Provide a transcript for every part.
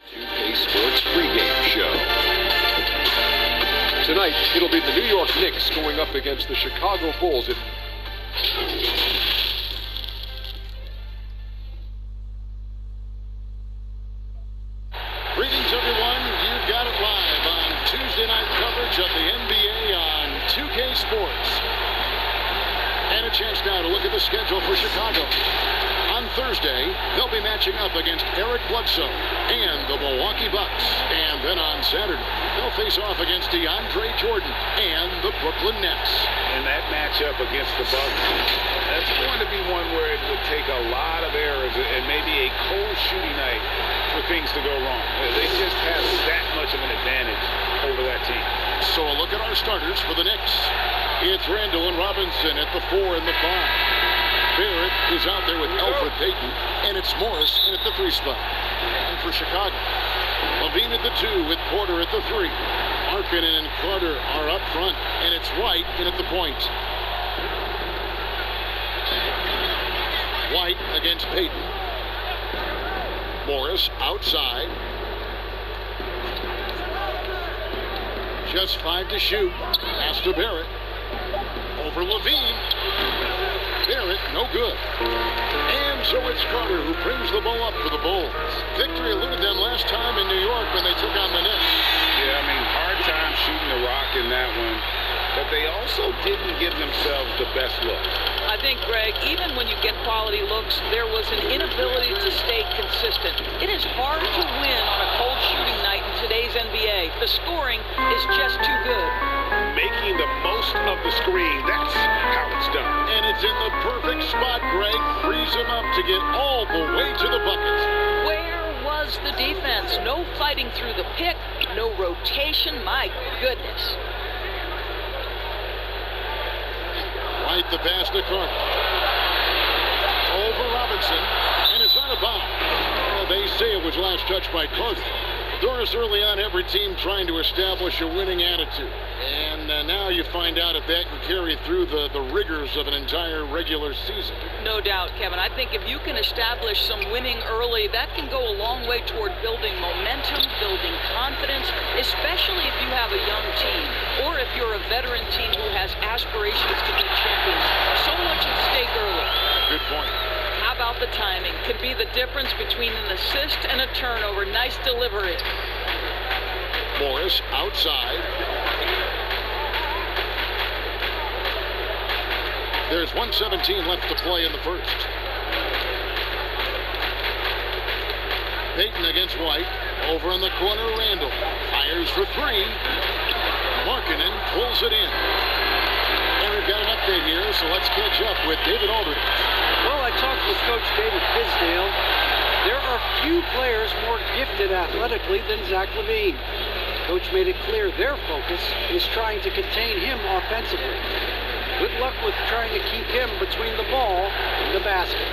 2K Sports pregame show. Tonight, it'll be the New York Knicks going up against the Chicago Bulls. Greetings, everyone. You've got it live on Tuesday night coverage of the NBA on 2K Sports. And a chance now to look at the schedule for Chicago. On Thursday, they'll be matching up against Eric Bledsoe and the Milwaukee Bucks. And then on Saturday, they'll face off against DeAndre Jordan and the Brooklyn Nets. And that matchup against the Bucks, that's going to be one where it would take a lot of errors and maybe a cold shooting night for things to go wrong. They just have that much of an advantage over that team. So a look at our starters for the Knicks. It's Randall and Robinson at the 4 and the 5. Barrett is out there with Elfrid Payton, and it's Morris in at the 3 spot. And for Chicago, Levine at the 2 with Porter at the 3. Markkanen and Carter are up front, and it's White in at the point. White against Payton. Morris outside. Just 5 to shoot. Pass to Barrett. Over Levine. Barrett, no good. And so it's Carter who brings the ball up for the Bulls. Victory eluded them last time in New York when they took on the Knicks. Yeah, I mean, hard time shooting the rock in that one. But they also didn't give themselves the best look. I think, Greg, even when you get quality looks, there was an inability to stay consistent. It is hard to win on a cold shooting night in today's NBA. The scoring is just too good. Making the most of the screen, that's how it's done. And it's in the perfect spot, Greg. Frees him up to get all the way to the bucket. Where was the defense? No fighting through the pick, no rotation. My goodness. White the pass to Carter. Over Robinson, and it's out of bounds. Well, they say it was last touched by Carter. Doris, early on, every team trying to establish a winning attitude. And now you find out if that can carry through the rigors of an entire regular season. No doubt, Kevin. I think if you can establish some winning early, that can go a long way toward building momentum, building confidence, especially if you have a young team or if you're a veteran team who has aspirations to be champions. So much at stake early. Good point. How about the timing? Could be the difference between an assist and a turnover. Nice delivery. Morris outside. There's 1:17 left to play in the first. Payton against White. Over in the corner, Randall. Fires for 3. Markkanen pulls it in. And we've got an update here, so let's catch up with David Aldridge. Well, I talked with Coach David Fizdale. There are few players more gifted athletically than Zach LaVine. Coach made it clear their focus is trying to contain him offensively. Good luck with trying to keep him between the ball and the basket.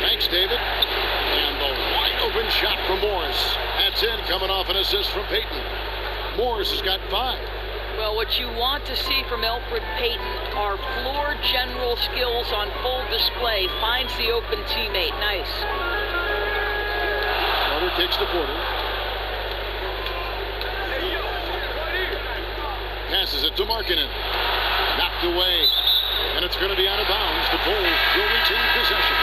Thanks, David. And the wide open shot from Morris. That's in, coming off an assist from Payton. Morris has got 5. Well, what you want to see from Elfrid Payton are floor general skills on full display. Finds the open teammate. Nice. Carter takes the Porter. Passes it to Markkanen. Knocked away. And it's going to be out of bounds. The Bulls will retain possession.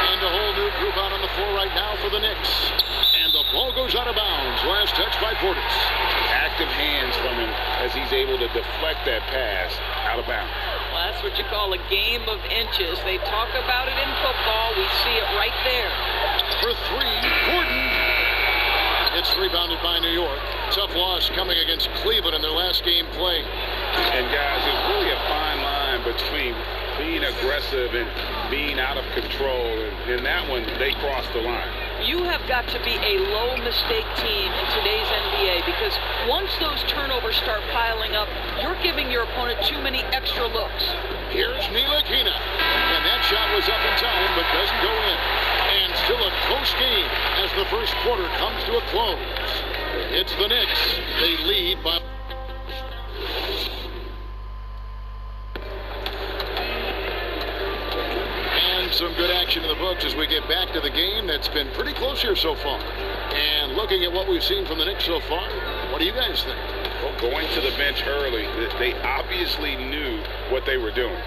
And a whole new group out on the floor right now for the Knicks. And the ball goes out of bounds. Last touch by Portis. Active hands from him as he's able to deflect that pass out of bounds. Well, that's what you call a game of inches. They talk about it in football. We see it right there. For 3, Gordon. It's rebounded by New York. Tough loss coming against Cleveland in their last game played. And guys, there's really a fine line between being aggressive and being out of control. And in that one, they crossed the line. You have got to be a low mistake team in today's NBA because once those turnovers start piling up, you're giving your opponent too many extra looks. Here's Ntilikina. And that shot was up in time but doesn't go in. And still a close game as the first quarter comes to a close. It's the Knicks. They lead by... And some good action in the books as we get back to the game that's been pretty close here so far. And looking at what we've seen from the Knicks so far, what do you guys think? Well, going to the bench early, they obviously knew what they were doing.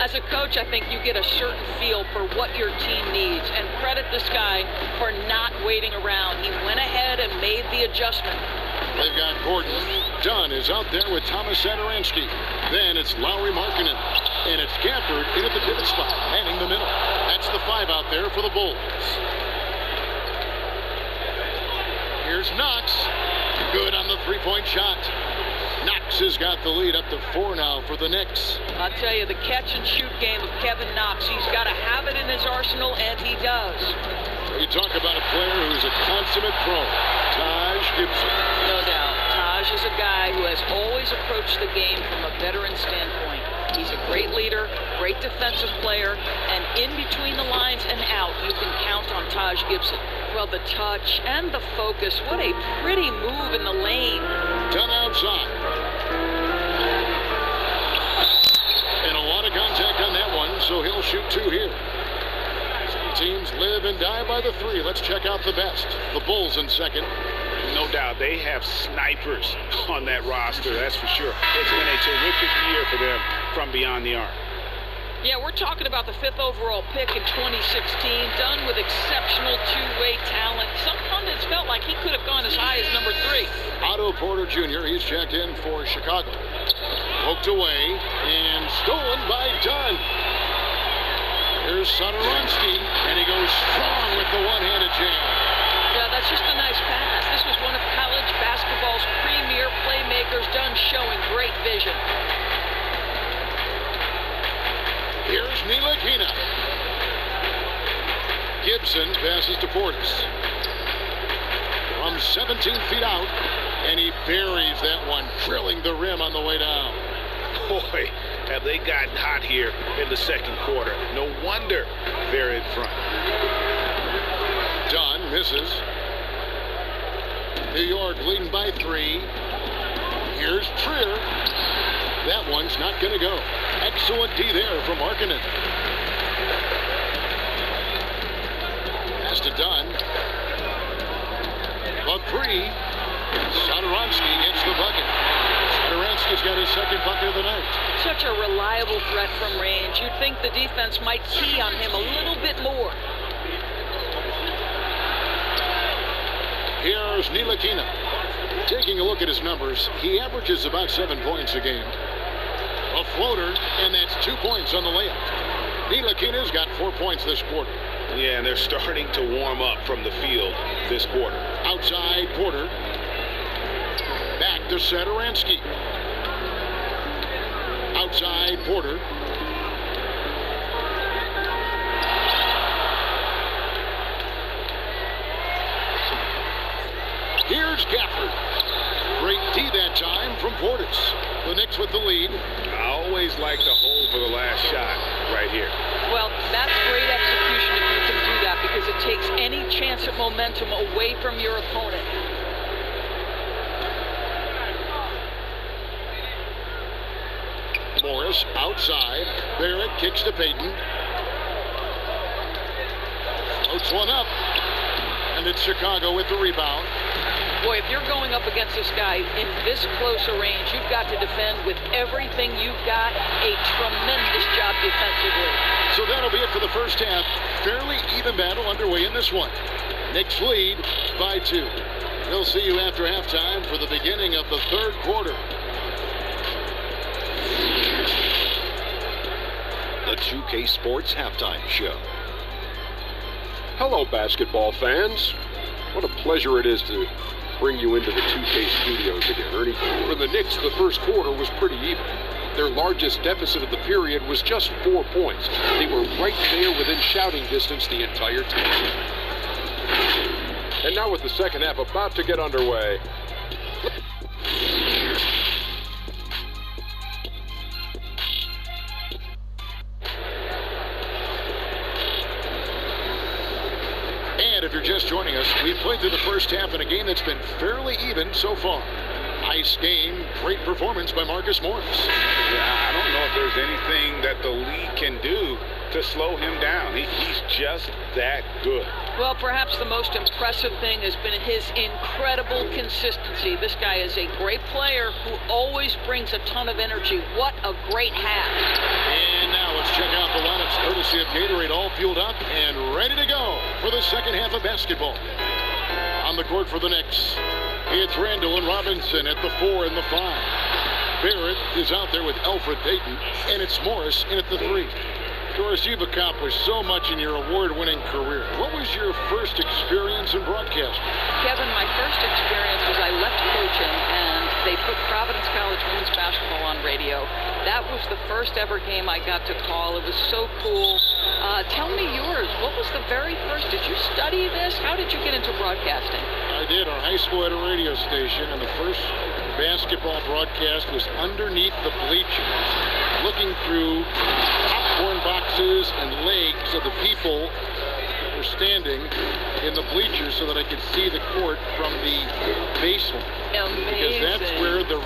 As a coach, I think you get a certain feel for what your team needs, and credit this guy for not waiting around. He went ahead and made the adjustment. They've got Gordon. Dunn is out there with Thomas Satoransky. Then it's Lowry Markkanen. And it's Gafford in at the pivot spot, manning the middle. That's the 5 out there for the Bulls. Here's Knox. Good on the three-point shot. Knox has got the lead up to 4 now for the Knicks. I'll tell you, the catch-and-shoot game of Kevin Knox, he's got to have it in his arsenal, and he does. You talk about a player who's a consummate pro, Taj Gibson. No doubt. Taj is a guy who has always approached the game from a veteran standpoint. He's a great leader, great defensive player, and in between the lines and out, you can count on Taj Gibson. Well, the touch and the focus, what a pretty move in the lane. Done outside. And a lot of contact on that one, so he'll shoot 2 here. Some teams live and die by the 3. Let's check out the best. The Bulls in second. No doubt, they have snipers on that roster, that's for sure. It's been a terrific year for them from beyond the arc. Yeah, we're talking about the 5th overall pick in 2016, done with exceptional two-way talent. Some pundits felt like he could have gone as high as number 3. Otto Porter Jr., he's checked in for Chicago. Poked away and stolen by Dunn. Here's Satoransky, and he goes strong with the one-handed jam. Yeah, that's just a nice pass. This was one of college basketball's premier playmakers, Dunn showing great vision. Here's Ntilikina. Gibson passes to Portis. From 17 feet out, and he buries that one, drilling the rim on the way down. Boy, have they gotten hot here in the second quarter. No wonder they're in front. Dunn misses. New York leading by 3. Here's Trier. That one's not going to go. Excellent D there from Markkanen. Pass to Dunn. A 3. Satoransky gets the bucket. Satoransky's got his second bucket of the night. Such a reliable threat from range. You'd think the defense might key on him a little bit more. Here's Ntilikina. Taking a look at his numbers, he averages about 7 points a game. A floater, and that's 2 points on the layup. Ntilikina's got 4 points this quarter. Yeah, and they're starting to warm up from the field this quarter. Outside Porter. Back to Satoransky. Outside Porter. Here's Gafford. Great D that time from Portis. The Knicks with the lead. I always like to hold for the last shot right here. Well, that's great execution if you can do that, because it takes any chance at momentum away from your opponent. Morris outside. Barrett kicks to Payton. Floats one up. And it's Chicago with the rebound. Boy, if you're going up against this guy in this close a range, you've got to defend with everything you've got. A tremendous job defensively. So that'll be it for the first half. Fairly even battle underway in this one. Knicks lead by 2. We'll see you after halftime for the beginning of the third quarter. The 2K Sports Halftime Show. Hello, basketball fans. What a pleasure it is to bring you into the 2K studios again, Ernie. For the Knicks, the first quarter was pretty even. Their largest deficit of the period was just 4 points. They were right there within shouting distance the entire time. And now with the second half about to get underway. And if you're just joining us, we've played through the first half in a game that's been fairly even so far. Nice game. Great performance by Marcus Morris. I don't know if there's anything that the league can do to slow him down. He's just that good. Well, perhaps the most impressive thing has been his incredible consistency. This guy is a great player who always brings a ton of energy. What a great half. And now let's check out the lineups courtesy of Gatorade, all fueled up and ready to go for the second half of basketball. On the court for the Knicks, it's Randall and Robinson at the 4 and the 5. Barrett is out there with Alfred Payton, and it's Morris in at the 3. Doris, you've accomplished so much in your award-winning career. What was your first experience in broadcasting? Kevin, my first experience was I left coaching, and they put Providence College women's basketball on radio. That was the first ever game I got to call. It was so cool. Tell me yours. What was the very first? Did you study this? How did you get into broadcasting? I did. Our high school had a radio station, and the first basketball broadcast was underneath the bleachers, looking through popcorn boxes and legs of the people that were standing in the bleachers so that I could see the court from the baseline. Amazing. Because that's where the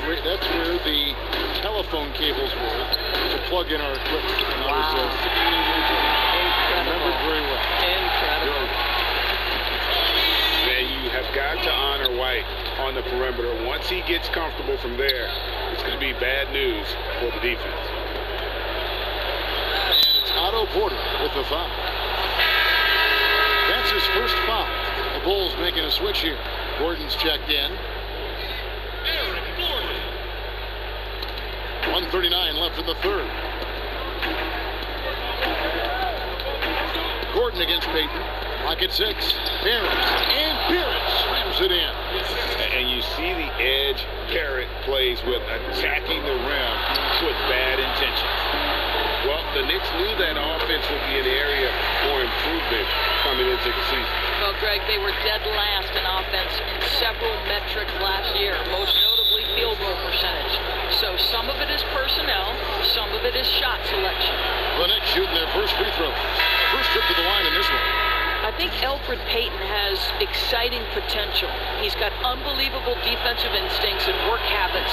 telephone cables were to plug in our equipment. And I was 16 years old. I remember it very well. Incredible. Man, you have got to honor White on the perimeter. Once he gets comfortable from there, it's going to be bad news for the defense. And it's Otto Porter with the foul. That's his first foul. The Bulls making a switch here. Gordon's checked in. 1:39 left in the third. Gordon against Payton. Lock at 6. Barrett slams it in. And you see the edge Barrett plays with, attacking the rim with bad intentions. Well, the Knicks knew that offense would be an area for improvement coming into the season. Well, Greg, they were dead last in offense in several metrics last year, most notably field goal percentage. So some of it is personnel, some of it is shot selection. The Knicks shooting their first free throw. First trip to the line in this one. I think Alfred Payton has exciting potential. He's got unbelievable defensive instincts and work habits.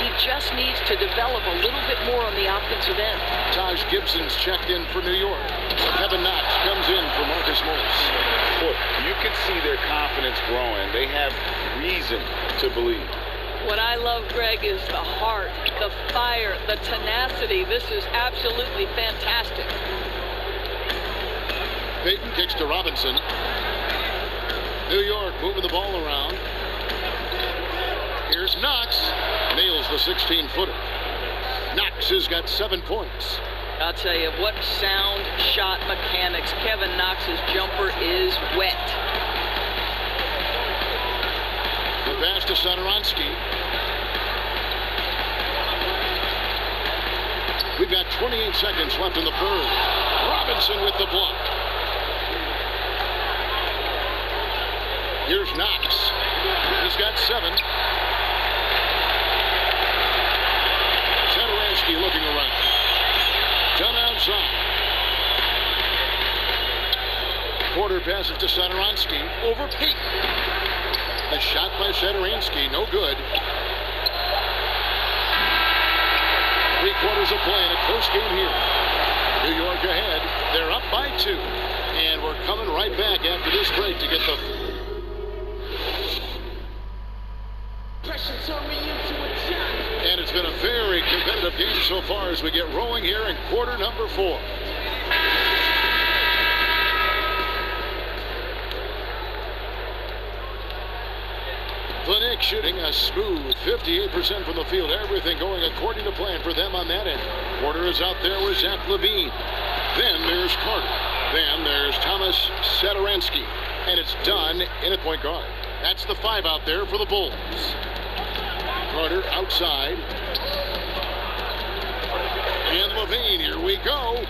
He just needs to develop a little bit more on the offensive end. Taj Gibson's checked in for New York. Kevin Knox comes in for Marcus Morris. Boy, you can see their confidence growing. They have reason to believe. What I love, Greg, is the heart, the fire, the tenacity. This is absolutely fantastic. Payton kicks to Robinson. New York moving the ball around. Here's Knox. Nails the 16-footer. Knox has got 7 points. I'll tell you, what sound shot mechanics. Kevin Knox's jumper is wet. The pass to Satoransky. We've got 28 seconds left in the third. Robinson with the block. Here's Knox. He's got 7. Satoransky looking around. Done outside. Porter passes to Satoransky over Payton. The shot by Satoransky, no good. 3 quarters of play in a close game here. New York ahead. They're up by 2. And we're coming right back after this break to get the... And it's been a very competitive game so far as we get rolling here in quarter number 4. The Knicks shooting a smooth 58% from the field. Everything going according to plan for them on that end. Porter is out there with Zach LaVine. Then there's Carter. Then there's Thomas Satoransky. And it's done in at point guard. That's the 5 out there for the Bulls. Carter outside. And LaVine, here we go.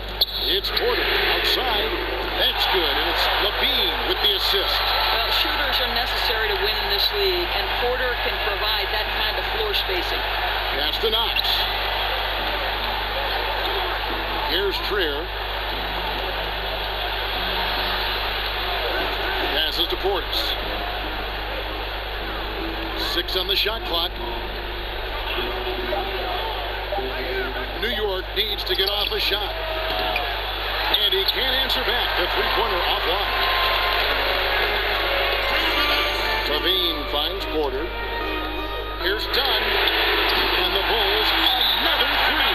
It's Porter outside. That's good. And it's LaVine with the assist. Well, shooters are necessary to win in this league, and Porter can provide that kind of floor spacing. Pass to Knox. Here's Trier. Passes to Portis. 6 on the shot clock. New York needs to get off a shot. And he can't answer back. The three-pointer offline. Levine finds Porter. Here's Dunn. And the Bulls, another three.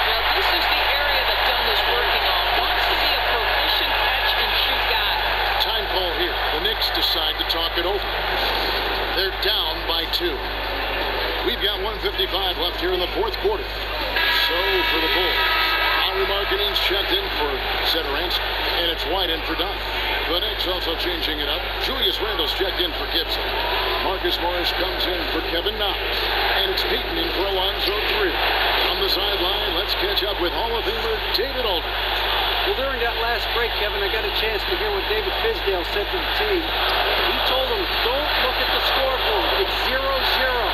Now, this is the area that Dunn is working on. Wants to be a proficient catch-and-shoot guy. Time call here. The Knicks decide to talk it over. They're down by 2. We've got 1:55 left here in the fourth quarter. So for the Bulls, Howie Markkanen's checked in for Setoransky, and it's White in for Dunn. The Knicks also changing it up. Julius Randle's checked in for Gibson. Marcus Morris comes in for Kevin Knox, and it's Peyton in for Alonzo Trier. On the sideline, let's catch up with Hall of Famer David Aldridge. Well, during that last break, Kevin, I got a chance to hear what David Fizdale said to the team. He told them, don't look at the scoreboard. It's 0-0.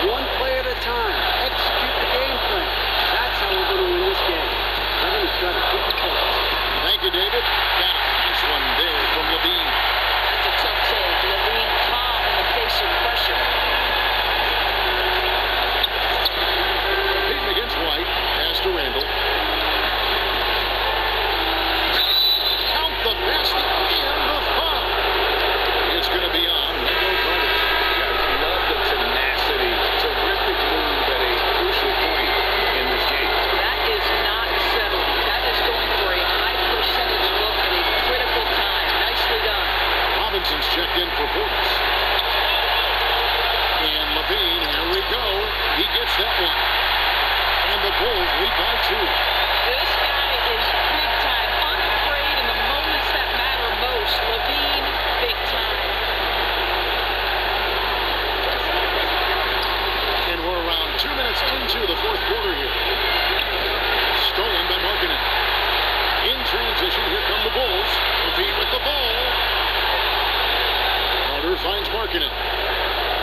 One play at a time. Execute the game plan. That's how we're going to win this game. Kevin has got to keep it focused. Thank you, David. Got a nice one there from Levine. That's a tough take. Levine calm in the face of pressure. Peyton against White. Pass to Randle. Count the basket and the foul. It's going to be on Wendell Carter. I love the tenacity. Terrific move at a crucial point in this game. That is not settling. That is going for a high percentage look at a critical time. Nicely done. Robinson's checked in for Portis. And Levine, here we go. He gets that one. And the Bulls lead by 2. This guy is big time. Unafraid in the moments that matter most. Levine, big time. And we're around 2 minutes into the fourth quarter here. Stolen by Markkanen. In transition, here come the Bulls. Levine with the ball. Carter finds Markkanen.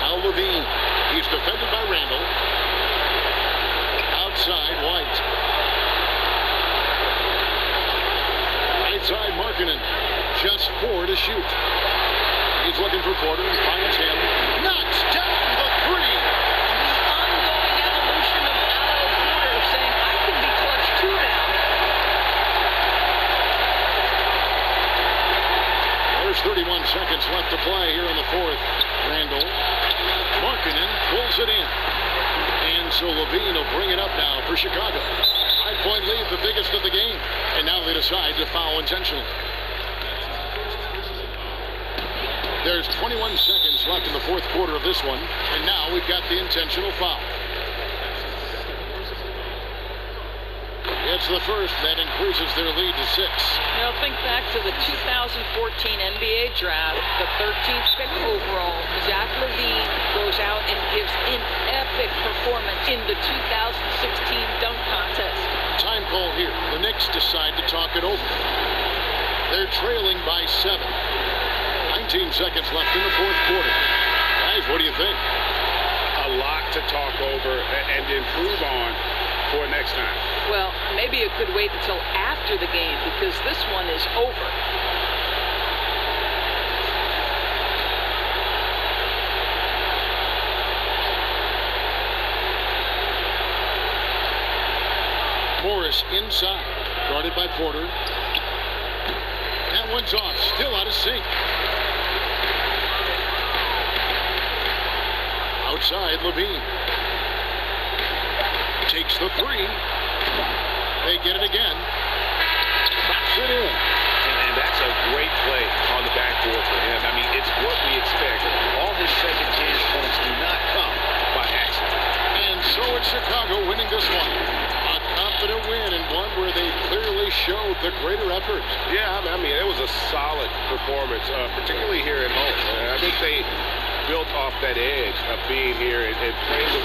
Now Levine. He's defended by Randle. Outside, White. Right side, Markkanen. Just 4 to shoot. He's looking for Porter and finds him. Knocks down the 3. The ongoing evolution of Al Porter saying, I can be clutch too now. There's 31 seconds left to play here in the fourth. Randle. Markkanen pulls it in. And so Levine will bring it up now for Chicago. 5-point lead, the biggest of the game. And now they decide to foul intentionally. There's 21 seconds left in the fourth quarter of this one. And now we've got the intentional foul. It's the first. That increases their lead to 6. Now think back to the 2014 NBA draft, the 13th pick overall. Zach LaVine goes out and gives an epic performance in the 2016 dunk contest. Time call here. The Knicks decide to talk it over. They're trailing by 7. 19 seconds left in the fourth quarter. Guys, what do you think? A lot to talk over and improve on for next time. Well, maybe it could wait until after the game because this one is over. Morris inside, guarded by Porter. That one's off, still out of sync. Outside, Levine. Takes the 3. They get it again. Drops it in. And that's a great play on the backboard for him. I mean, it's what we expect. All his second chance points do not come by accident. And so it's Chicago winning this one. A confident win and one where they clearly showed the greater effort. Yeah, I mean, it was a solid performance, particularly here at home. I think they built off that edge of being here and playing with